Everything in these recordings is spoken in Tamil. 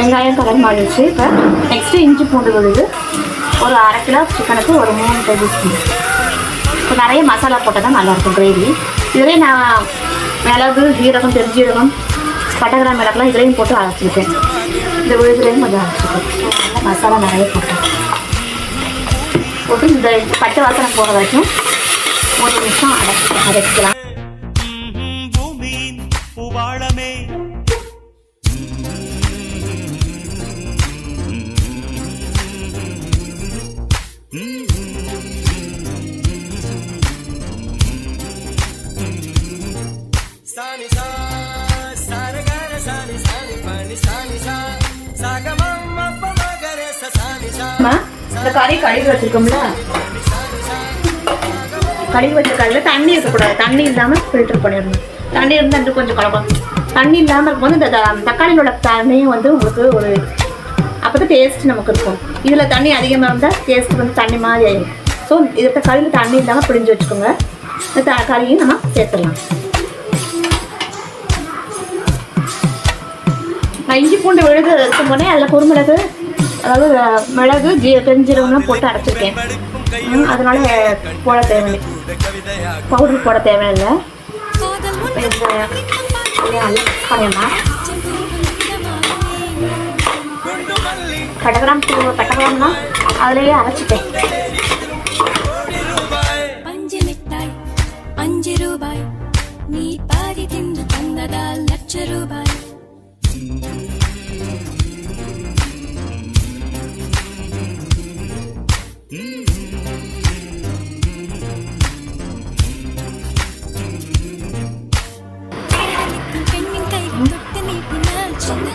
வெங்காயம் கலர் மாறிடுச்சு. இப்போ நெக்ஸ்ட்டு இஞ்சி பூண்டு விழுது ஒரு 1/2 கிலோ சிக்கனுக்கு ஒரு 3 டேபிள் ஸ்பூன். இப்போ நிறைய மசாலா போட்டால் தான் நல்லாயிருக்கும் கிரேவி. இதிலே நான் மிளகு, ஜீரகம், பெருஞ்சீரகம், பட்டை மிளகுலாம் இதுலேயும் போட்டு அரைச்சிருக்கேன். இந்த விழுதுலேயும் கொஞ்சம் அரைச்சிருக்கேன். நல்லா மசாலா நிறைய போட்டு இந்த பச்சை வாசனை போகிற வரைக்கும் 1 நிமிஷம் அரைச்சிக்கலாம். இந்த கறி கழுவி வச்சிருக்கோம்ல, கழுவி வச்ச கறியில் தண்ணி இருக்கக்கூடாது. தண்ணி இல்லாமல் ஃபில்டர் பண்ணிடணும். தண்ணி இருந்தால் இன்னும் கொஞ்சம் கலக்கும். தண்ணி இல்லாமல் இருக்கும்போது இந்த தக்காளியோட தண்ணியும் வந்து உங்களுக்கு ஒரு அப்போ தான் டேஸ்ட் நமக்கு இருக்கும். இதில் தண்ணி அதிகமாக இருந்தால் டேஸ்ட் வந்து தண்ணி மாதிரி ஆயிடும். ஸோ இதை கறியில் தண்ணி இல்லாமல் பிழிஞ்சு வச்சுக்கோங்க. இந்த கறியும் நம்ம சேர்த்துடலாம். இஞ்சி பூண்டு விழுது இருக்கும் போதே அதில் குறுமிளகு, அதாவது மிளகு, பெருஞ்சீரகம்லாம் போட்டு அரைச்சிருக்கேன். அதனால போட தேவையில்லை, பவுடர் போட தேவையில்லை. கட்டகிராம்லாம் அதிலேயே அரைச்சிட்டேன்.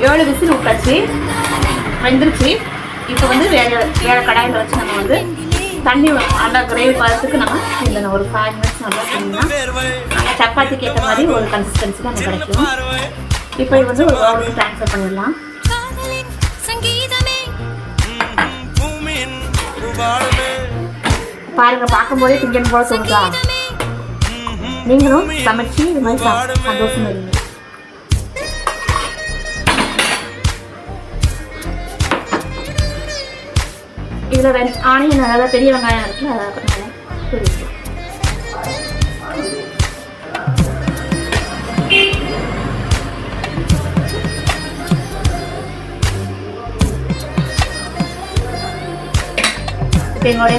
ஏழு விசில் விட்டாச்சு, வெந்துருச்சு. இப்போ வந்து வேறு கடாயில் வச்சு நம்ம வந்து தண்ணி நல்லா கிரேவி பார்த்துக்கு நம்ம இல்லை ஒரு 5 மினிட்ஸ் நல்லா செஞ்சோம்னா நல்லா சப்பாத்திக்கு ஏற்ற மாதிரி ஒரு கன்சிஸ்டன்சி தான் நமக்கு கிடைக்கும். இப்போ இது வந்து ஒரு பவுலுக்கு ட்ரான்ஸ்ஃபர் பண்ணிடலாம். பாருங்கள், பார்க்கும்போதே திங்கன் போல தோணுதா? நீங்களும் சமைச்சு இது மாதிரி சந்தோஷம் இருங்க. இதில் ஆனியன், அதாவது பெரிய வெங்காயம் இருக்குல்ல, அதை எங்களுடைய